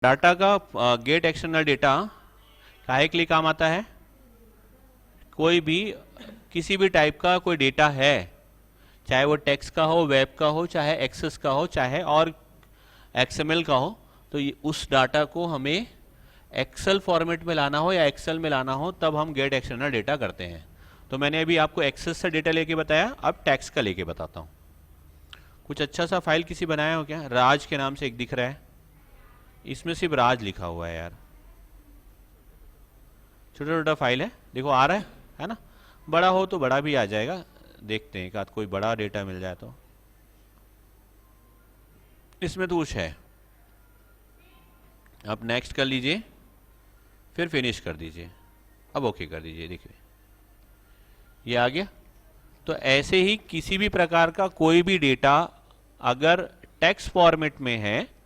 Data का gate external data काहे के लिए काम आता है? कोई भी किसी भी टाइप का कोई डेटा है, चाहे वो टेक्स्ट का हो, वेब का हो, चाहे एक्सेस का हो, चाहे और एक्सएमएल का हो, तो उस डाटा को हमें एक्सेल फॉर्मेट में लाना हो या एक्सेल में लाना हो, तब हम गेट एक्सटर्नल डेटा करते हैं। तो मैंने अभी आपको एक्सेस से डेटा लेके बताया, अब टेक्स्ट का लेके बताता हूँ। कुछ अच्छा सा फाइल किसी बनाया हो क्या? राज के नाम से एक दिख रहा है, इसमें सिर्फ राज लिखा हुआ है यार, छोटा छोटा फाइल है, देखो आ रहा है ना? बड़ा हो तो बड़ा भी आ जाएगा, देखते हैं एक कोई बड़ा डेटा मिल जाए तो। इसमें तो कुछ है, आप नेक्स्ट कर लीजिए, फिर फिनिश कर दीजिए, अब ओके कर दीजिए। देखिए ये आ गया। तो ऐसे ही किसी भी प्रकार का कोई भी डेटा अगर टेक्स्ट फॉर्मेट में है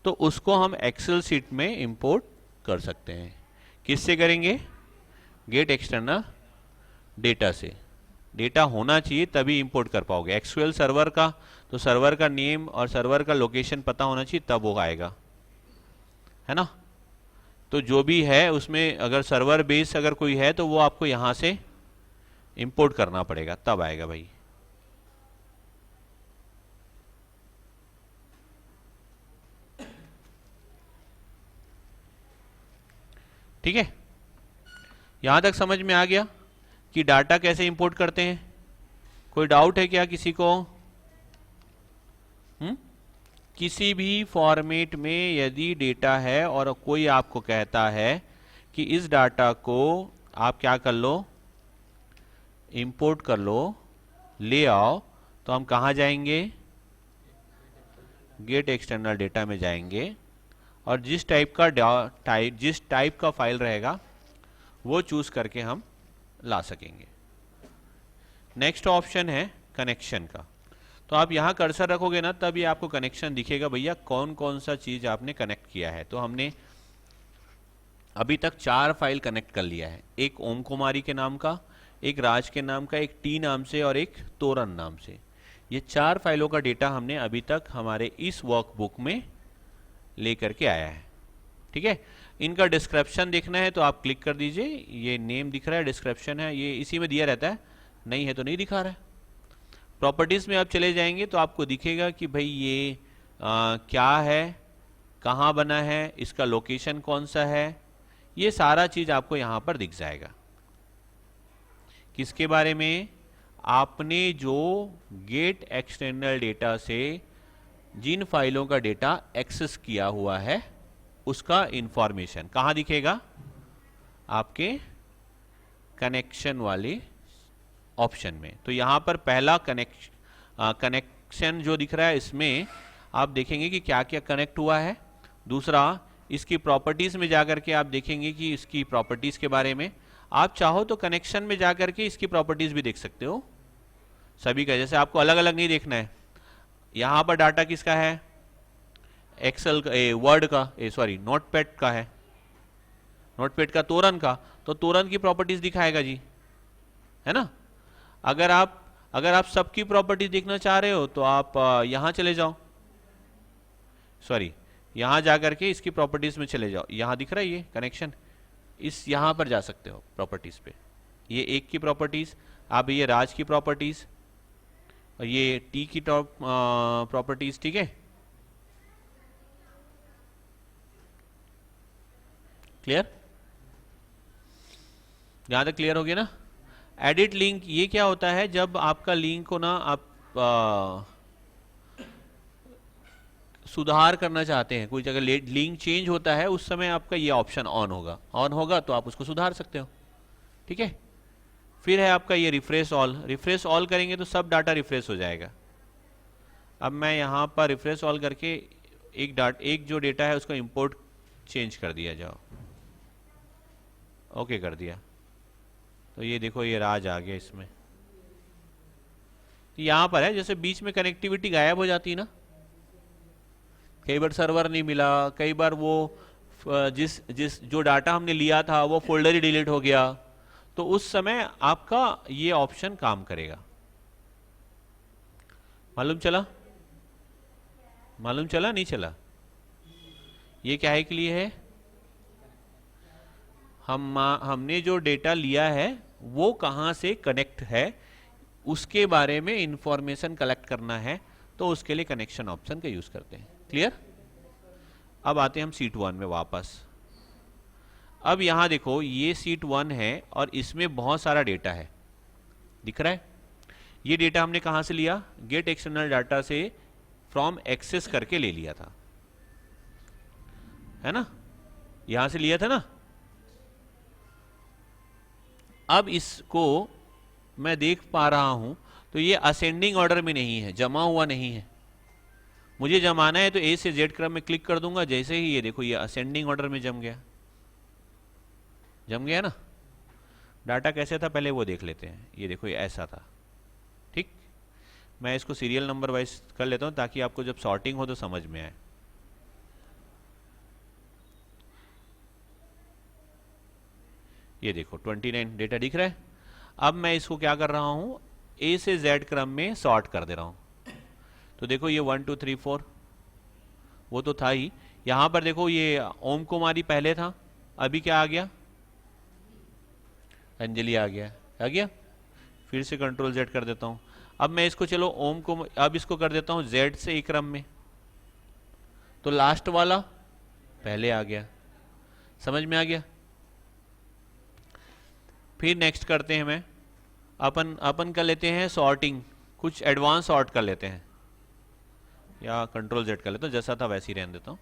तो उसको हम एक्सेल शीट में इंपोर्ट कर सकते हैं। किससे करेंगे? गेट एक्सटर्नल डेटा से। डेटा होना चाहिए तभी इंपोर्ट कर पाओगे। एक्सक्यूएल सर्वर का तो सर्वर का नेम और सर्वर का लोकेशन पता होना चाहिए, तब वो आएगा, है ना? तो जो भी है उसमें अगर सर्वर बेस अगर कोई है तो वो आपको यहां से इंपोर्ट करना पड़ेगा, तब आएगा भाई। ठीक है, यहां तक समझ में आ गया कि डाटा कैसे इंपोर्ट करते हैं? कोई डाउट है क्या किसी को? किसी भी फॉर्मेट में यदि डेटा है और कोई आपको कहता है कि इस डाटा को आप क्या कर लो, इंपोर्ट कर लो, ले आओ, तो हम कहाँ जाएंगे? गेट एक्सटर्नल डेटा में जाएंगे और जिस टाइप का फाइल रहेगा वो चूज करके हम ला सकेंगे। नेक्स्ट ऑप्शन है कनेक्शन का। तो आप यहाँ कर्सर रखोगे ना, तब ये आपको कनेक्शन दिखेगा, भैया कौन कौन सा चीज आपने कनेक्ट किया है। तो हमने अभी तक 4 फाइल कनेक्ट कर लिया है, एक ओम कुमारी के नाम का, एक राज के नाम का, एक टी नाम से और एक तोरन नाम से। ये 4 फाइलों का डेटा हमने अभी तक हमारे इस वर्कबुक में लेकर के आया है। ठीक है, इनका डिस्क्रिप्शन देखना है तो आप क्लिक कर दीजिए, ये नेम दिख रहा है, डिस्क्रिप्शन है, ये इसी में दिया रहता है, नहीं है तो नहीं दिखा रहा है। प्रॉपर्टीज में आप चले जाएंगे तो आपको दिखेगा कि भाई ये क्या है, कहाँ बना है, इसका लोकेशन कौन सा है, ये सारा चीज आपको यहां पर दिख जाएगा। किसके बारे में? आपने जो गेट एक्सटर्नल डेटा से जिन फाइलों का डेटा एक्सेस किया हुआ है उसका इंफॉर्मेशन कहां दिखेगा? आपके कनेक्शन वाले ऑप्शन में। तो यहां पर पहला कनेक्शन जो दिख रहा है, इसमें आप देखेंगे कि क्या क्या कनेक्ट हुआ है। दूसरा, इसकी प्रॉपर्टीज में जाकर के आप देखेंगे कि इसकी प्रॉपर्टीज के बारे में, आप चाहो तो कनेक्शन में जाकर के इसकी प्रॉपर्टीज भी देख सकते हो सभी का, जैसे आपको अलग अलग नहीं देखना है। यहां पर डाटा किसका है? एक्सेल का, वर्ड का, सॉरी नोटपैड का है, नोटपैड का तोरन का, तो तोरन की प्रॉपर्टीज दिखाएगा जी, है ना? अगर आप सबकी प्रॉपर्टीज देखना चाह रहे हो तो आप यहां चले जाओ, सॉरी यहां जाकर के इसकी प्रॉपर्टीज में चले जाओ, यहां दिख रहा है ये कनेक्शन, इस यहां पर जा सकते हो प्रॉपर्टीज पे। ये एक की प्रॉपर्टीज, अब ये राज की प्रॉपर्टीज और ये टी की प्रॉपर्टीज। ठीक है, क्लियर? यहां तक क्लियर हो गया ना? एडिट लिंक, ये क्या होता है? जब आपका लिंक को ना आप सुधार करना चाहते हैं, कोई जगह लिंक चेंज होता है, उस समय आपका ये ऑप्शन ऑन होगा तो आप उसको सुधार सकते हो। ठीक है, फिर है आपका ये रिफ्रेश ऑल करेंगे तो सब डाटा रिफ्रेश हो जाएगा। अब मैं यहां पर रिफ्रेश ऑल करके एक जो डेटा है उसको इंपोर्ट चेंज कर दिया जाओ, ओके कर दिया, तो ये देखो ये राज आ गया इसमें। यहां पर है जैसे बीच में कनेक्टिविटी गायब हो जाती है ना, कई बार सर्वर नहीं मिला, कई बार वो जिस जो डाटा हमने लिया था वो फोल्डर ही डिलीट हो गया, तो उस समय आपका ये ऑप्शन काम करेगा। मालूम चला नहीं चला? ये क्या है के लिए है? हमने जो डेटा लिया है वो कहाँ से कनेक्ट है उसके बारे में इंफॉर्मेशन कलेक्ट करना है, तो उसके लिए कनेक्शन ऑप्शन का यूज करते हैं। क्लियर? अब आते हैं हम सीट 1 में वापस। अब यहां देखो ये सीट 1 है और इसमें बहुत सारा डेटा है, दिख रहा है? ये डेटा हमने कहां से लिया? गेट एक्सटर्नल डाटा से फ्रॉम एक्सेस करके ले लिया था, है ना? यहां से लिया था ना। अब इसको मैं देख पा रहा हूं तो ये असेंडिंग ऑर्डर में नहीं है, जमा हुआ नहीं है। मुझे जमाना है तो ए से जेड क्रम में क्लिक कर दूंगा, जैसे ही ये देखो ये असेंडिंग ऑर्डर में जम गया। जम गया ना? डाटा कैसे था पहले वो देख लेते हैं। ये देखो ये ऐसा था, ठीक। मैं इसको सीरियल नंबर वाइज कर लेता हूं ताकि आपको जब सॉर्टिंग हो तो समझ में आए। ये देखो 29 डेटा दिख रहा है। अब मैं इसको क्या कर रहा हूं, ए से जेड क्रम में सॉर्ट कर दे रहा हूं। तो देखो ये 1 2 3 4 वो तो था ही। यहां पर देखो ये ओम कुमारी पहले था, अभी क्या आ गया? अंजलि आ गया। आ गया? फिर से कंट्रोल जेड कर देता हूं। अब मैं इसको चलो ओम को, अब इसको कर देता हूं जेड से ई क्रम में, तो लास्ट वाला पहले आ गया। समझ में आ गया? फिर नेक्स्ट करते हैं, मैं अपन कर लेते हैं सॉर्टिंग, कुछ एडवांस सॉर्ट कर लेते हैं, या कंट्रोल जेड कर लेता हूँ, जैसा था वैसे ही रहने देता हूँ।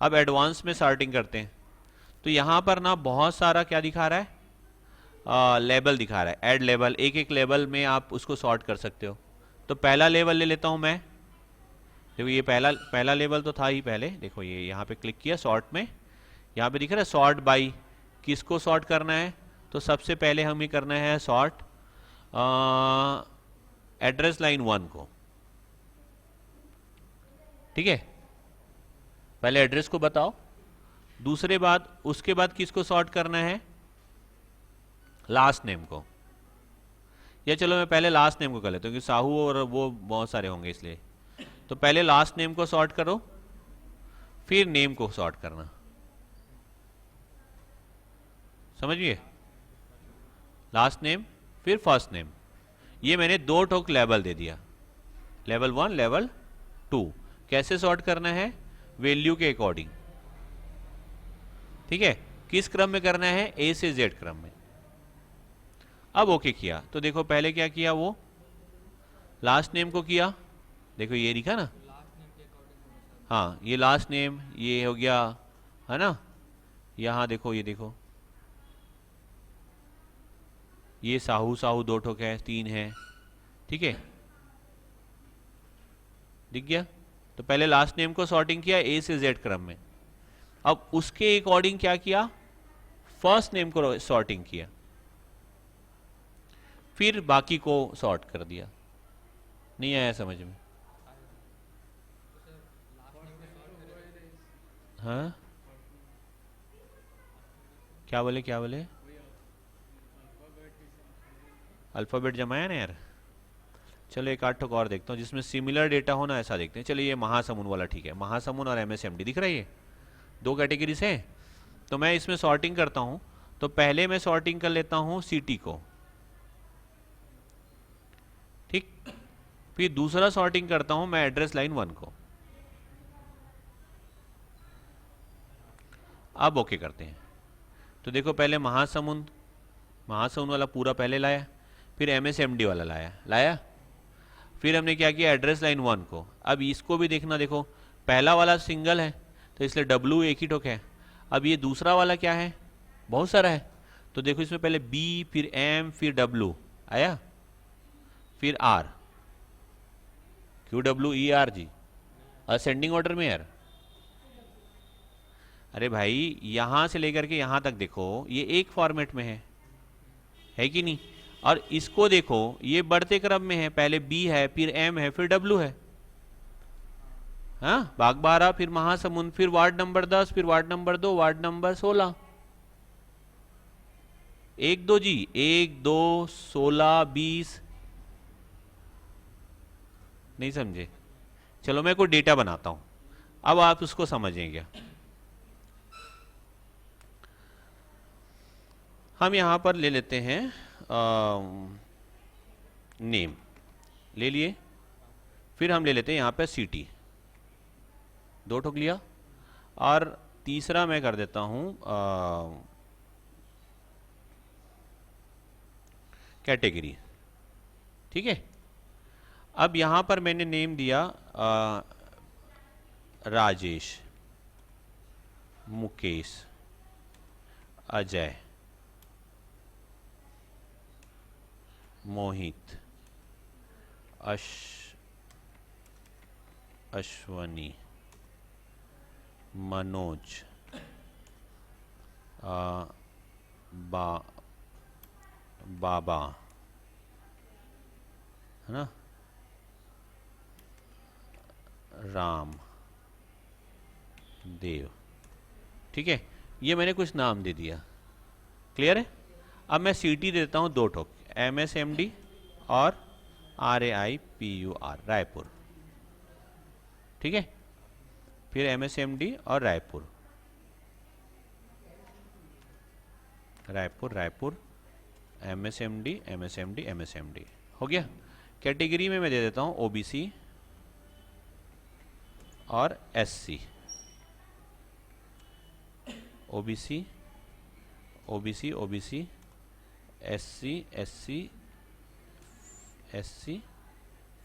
अब एडवांस में सॉर्टिंग करते हैं, तो यहाँ पर ना बहुत सारा क्या दिखा रहा है? लेबल दिखा रहा है, ऐड लेबल। एक एक लेबल में आप उसको सॉर्ट कर सकते हो। तो पहला लेवल ले लेता हूँ मैं। देखो ये पहला लेवल तो था ही पहले। देखो ये यहाँ पे क्लिक किया सॉर्ट में, यहाँ पे दिख रहा है सॉर्ट बाई। किसको सॉर्ट करना है? तो सबसे पहले हमें करना है सॉर्ट एड्रेस लाइन 1 को, ठीक है। पहले एड्रेस को बताओ। दूसरे बात, उसके बाद किसको सॉर्ट करना है? लास्ट नेम को। या चलो मैं पहले लास्ट नेम को कर लेता हूँ क्योंकि साहू और वो बहुत सारे होंगे इसलिए। तो पहले लास्ट नेम को सॉर्ट करो, फिर नेम को सॉर्ट करना। समझिए? लास्ट नेम फिर फर्स्ट नेम। ये मैंने 2 ठोक लेबल दे दिया, लेवल 1 लेवल 2। कैसे सॉर्ट करना है? वैल्यू के अकॉर्डिंग, ठीक है। किस क्रम में करना है? ए से जेड क्रम में। अब ओके किया तो देखो पहले क्या किया, वो लास्ट नेम को किया। देखो ये लिखा ना, हाँ ये लास्ट नेम ये हो गया, है ना। यहां देखो, ये देखो ये साहू साहू 2 ठोक है, 3 है, ठीक है, दिख गया। तो पहले लास्ट नेम को सॉर्टिंग किया ए से जेड क्रम में। अब उसके अकॉर्डिंग क्या किया? फर्स्ट नेम को सॉर्टिंग किया, फिर बाकी को सॉर्ट कर दिया। नहीं आया समझ में? हाँ क्या बोले, क्या बोले? अल्फाबेट जमाया ना यार। चलो एक 8 ठोक और देखता हूँ जिसमें सिमिलर डेटा हो ना, ऐसा देखते हैं। चलिए ये महासमुन वाला ठीक है, महासमुन और एमएसएमडी दिख रहा है, ये 2 कैटेगरी से। तो मैं इसमें सॉर्टिंग करता हूँ। तो पहले मैं सॉर्टिंग कर लेता हूँ सिटी को, ठीक। फिर दूसरा सॉर्टिंग करता हूँ मैं एड्रेस लाइन 1 को। अब ओके करते हैं। तो देखो पहले महासमुंद वाला पूरा पहले लाया, फिर एमएसएमडी वाला लाया। फिर हमने क्या किया? एड्रेस लाइन 1 को। अब इसको भी देखना, देखो पहला वाला सिंगल है तो इसलिए डब्ल्यू एक ही ठोक है। अब ये दूसरा वाला क्या है? बहुत सारा है। तो देखो इसमें पहले बी, फिर एम, फिर डब्ल्यू आया, फिर R, Q W E R G, ascending order में यार। अरे भाई यहां से लेकर के यहां तक देखो ये एक फॉर्मेट में है कि नहीं? और इसको देखो ये बढ़ते क्रम में है, पहले बी है, फिर एम है, फिर डब्ल्यू है। हाँ, बागबारा, फिर महासमुंद, फिर वार्ड नंबर 10, फिर वार्ड नंबर 2, वार्ड नंबर 16। 1 2 जी, 1 2 16 20। नहीं समझे? चलो मैं कोई डेटा बनाता हूं, अब आप उसको समझेंगे। हम यहाँ पर ले लेते हैं नेम ले लिए, फिर हम ले लेते हैं यहाँ पे सिटी, 2 ठोक लिया, और तीसरा मैं कर देता हूँ कैटेगरी। ठीक है, अब यहाँ पर मैंने नेम दिया राजेश, मुकेश, अजय, मोहित, अश्वनी, मनोज, बाबा, है ना, राम, देव। ठीक है, ये मैंने कुछ नाम दे दिया। क्लियर है? अब मैं सिटी देता हूँ 2 ठोक, MSMD और RAIPUR, रायपुर। ठीक है, फिर MSMD और Raipur, Raipur Raipur, MSMD MSMD MSMD, हो गया। कैटेगरी में मैं दे देता हूँ OBC और SC, OBC OBC OBC, SC SC SC,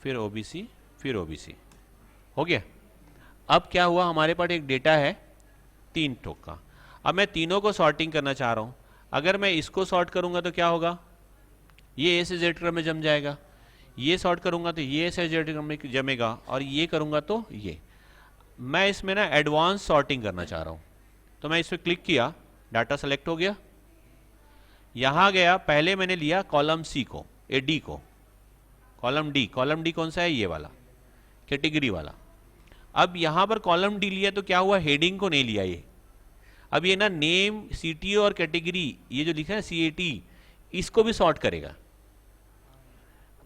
फिर OBC, फिर OBC, हो गया। अब क्या हुआ, हमारे पास एक डेटा है 3 ठोक का। अब मैं तीनों को सॉर्टिंग करना चाह रहा हूँ। अगर मैं इसको सॉर्ट करूँगा तो क्या होगा, ये A से Z क्रम में जम जाएगा, ये सॉर्ट करूँगा तो ये से Z क्रम में जमेगा, और ये करूँगा तो ये। मैं इसमें ना एडवांस सॉर्टिंग करना चाह रहा हूँ, तो मैं इस पर क्लिक किया, डाटा सेलेक्ट हो गया, यहाँ गया, पहले मैंने लिया कॉलम C को, D को, कॉलम D कौन सा है, ये वाला, कैटेगरी वाला। अब यहाँ पर कॉलम D लिया तो क्या हुआ, हेडिंग को नहीं लिया ये। अब ये ना नेम, सिटी और कैटेगरी, ये जो लिखा है CAT, इसको भी सॉर्ट करेगा।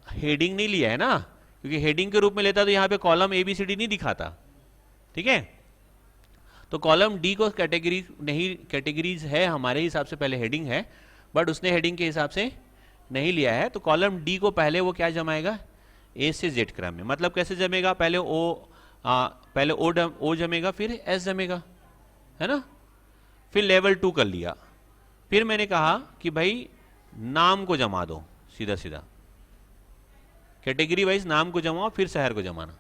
हेडिंग नहीं लिया है ना, क्योंकि हेडिंग के रूप में लेता तो यहाँ पे कॉलम ABCD नहीं दिखाता। ठीक है, तो कॉलम D को कैटेगरी नहीं, कैटेगरीज है हमारे हिसाब से, पहले हेडिंग है, बट उसने हेडिंग के हिसाब से नहीं लिया है, तो कॉलम D को पहले वो क्या जमाएगा, A से Z क्रम में। मतलब कैसे जमेगा, पहले O जमेगा, फिर S जमेगा, है ना। फिर लेवल 2 कर लिया, फिर मैंने कहा कि भाई नाम को जमा दो, सीधा सीधा कैटेगरी वाइज नाम को जमाओ, फिर शहर को जमाना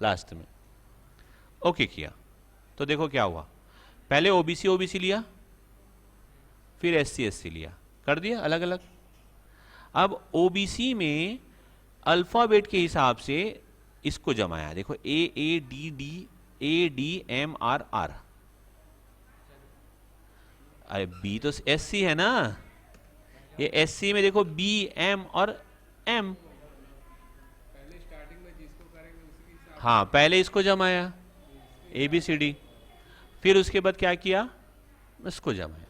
लास्ट में। ओके किया तो देखो क्या हुआ, पहले OBC लिया, फिर SC SC लिया, कर दिया अलग अलग। अब OBC में अल्फाबेट के हिसाब से इसको जमाया, देखो AADDADMRR, अरे B तो SC है ना, ये SC में देखो B M और M, हाँ पहले इसको जमाया ABCD, फिर उसके बाद क्या किया, इसको जमाया,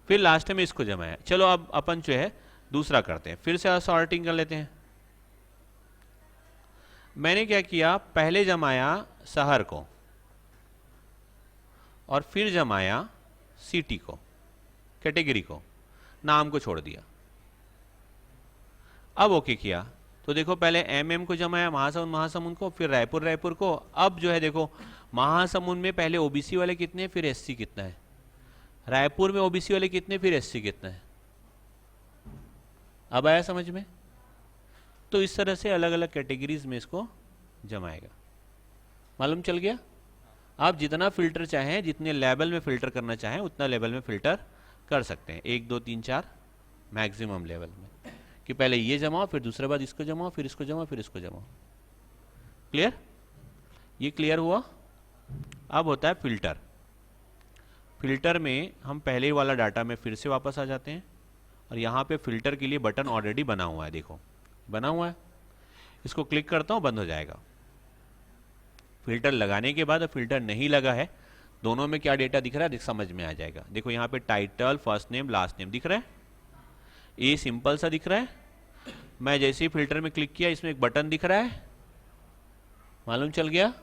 फिर लास्ट में इसको जमाया। चलो अब अपन जो है दूसरा करते हैं, फिर से सॉर्टिंग कर लेते हैं। मैंने क्या किया, पहले जमाया शहर को और फिर जमाया सिटी को, कैटेगरी को, नाम को छोड़ दिया। अब ओके किया तो देखो पहले MM को जमाया, महासमुंद को, फिर रायपुर को। अब जो है देखो महासमुंद में पहले OBC वाले कितने, फिर SC कितना है, रायपुर में OBC वाले कितने, फिर SC कितना है। अब आया समझ में? तो इस तरह से अलग अलग कैटेगरीज में इसको जमाएगा। मालूम चल गया? आप जितना फिल्टर चाहें, जितने लेवल में फिल्टर करना चाहें उतना लेवल में फिल्टर कर सकते हैं, 1 2 3 4 मैक्सिमम लेवल में, कि पहले ये जमाओ, फिर दूसरे बाद इसको जमाओ, फिर इसको जमाओ, फिर इसको जमाओ। क्लियर? ये क्लियर हुआ? अब होता है फिल्टर। फिल्टर में हम पहले वाला डाटा में फिर से वापस आ जाते हैं, और यहाँ पे फिल्टर के लिए बटन ऑलरेडी बना हुआ है, देखो बना हुआ है, इसको क्लिक करता हूँ बंद हो जाएगा। फिल्टर लगाने के बाद फिल्टर नहीं लगा है, दोनों में क्या डेटा दिख रहा है समझ में आ जाएगा। देखो यहाँ पे title, first name, last name दिख रहा है, ये सिंपल सा दिख रहा है। मैं जैसे ही फिल्टर में क्लिक किया, इसमें एक बटन दिख रहा है, मालूम चल गया?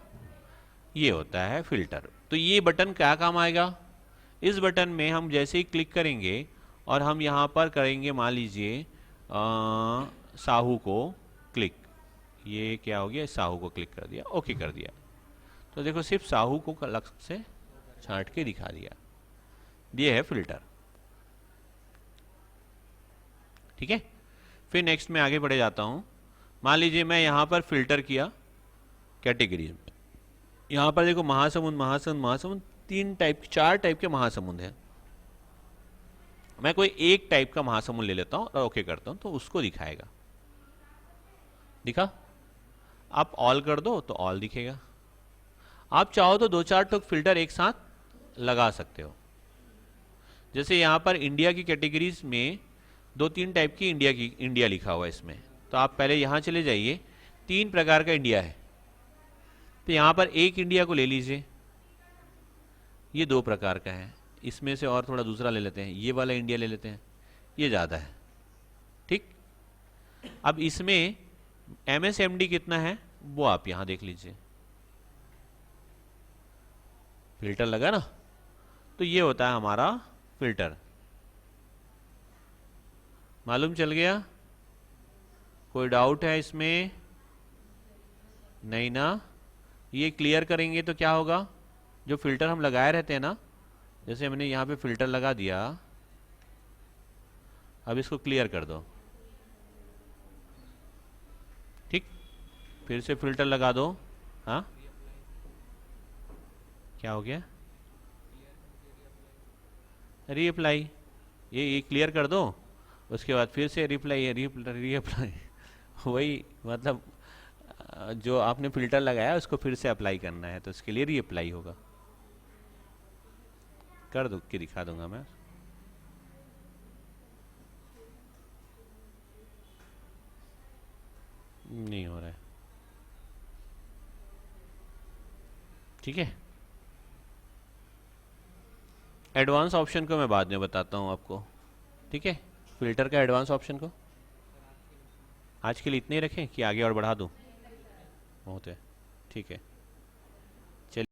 ये होता है फिल्टर। तो ये बटन क्या काम आएगा, इस बटन में हम जैसे ही क्लिक करेंगे और हम यहाँ पर करेंगे, मान लीजिए साहू को क्लिक, ये क्या हो गया, साहू को क्लिक कर दिया, ओके कर दिया, तो देखो सिर्फ साहू को अलग से छांट के दिखा दिया। ये है फिल्टर। ठीक है, फिर नेक्स्ट में आगे बढ़े जाता हूँ। मान लीजिए मैं यहाँ पर फिल्टर किया कैटेगरी, यहाँ पर देखो महासमुंद महासमुंद महासमुंद, 4 टाइप के महासमुंद हैं। मैं कोई एक टाइप का महासमुंद ले लेता हूँ और ओके करता हूँ, तो उसको दिखाएगा। दिखा? आप ऑल कर दो तो ऑल दिखेगा। आप चाहो तो 2-4 टोक फिल्टर एक साथ लगा सकते हो। जैसे यहाँ पर इंडिया की कैटेगरीज में 2-3 टाइप की इंडिया लिखा हुआ है इसमें, तो आप पहले यहाँ चले जाइए, 3 प्रकार का इंडिया है, तो यहाँ पर एक इंडिया को ले लीजिए, ये 2 प्रकार का है, इसमें से और थोड़ा दूसरा ले लेते हैं, ये वाला इंडिया ले लेते हैं, ये ज़्यादा है। ठीक, अब इसमें MSMD कितना है वो आप यहाँ देख लीजिए, फिल्टर लगा ना, तो ये होता है हमारा फिल्टर। मालूम चल गया? कोई डाउट है इसमें? नहीं ना? ये क्लियर करेंगे तो क्या होगा, जो फिल्टर हम लगाए रहते हैं ना, जैसे हमने यहाँ पे फिल्टर लगा दिया, अब इसको क्लियर कर दो। ठीक, फिर से फिल्टर लगा दो। हाँ, क्या हो गया? रीअप्लाई, ये क्लियर कर दो, उसके बाद फिर से रीअप्लाई वही मतलब जो आपने फिल्टर लगाया उसको फिर से अप्लाई करना है, तो इसके लिए रीअप्लाई होगा। कर दो कि दिखा दूंगा मैं। नहीं हो रहा है। ठीक है, एडवांस ऑप्शन को मैं बाद में बताता हूँ आपको। ठीक है, फिल्टर का एडवांस ऑप्शन को आज के लिए इतने ही रखें कि आगे और बढ़ा दूँ? बहुत है, ठीक है।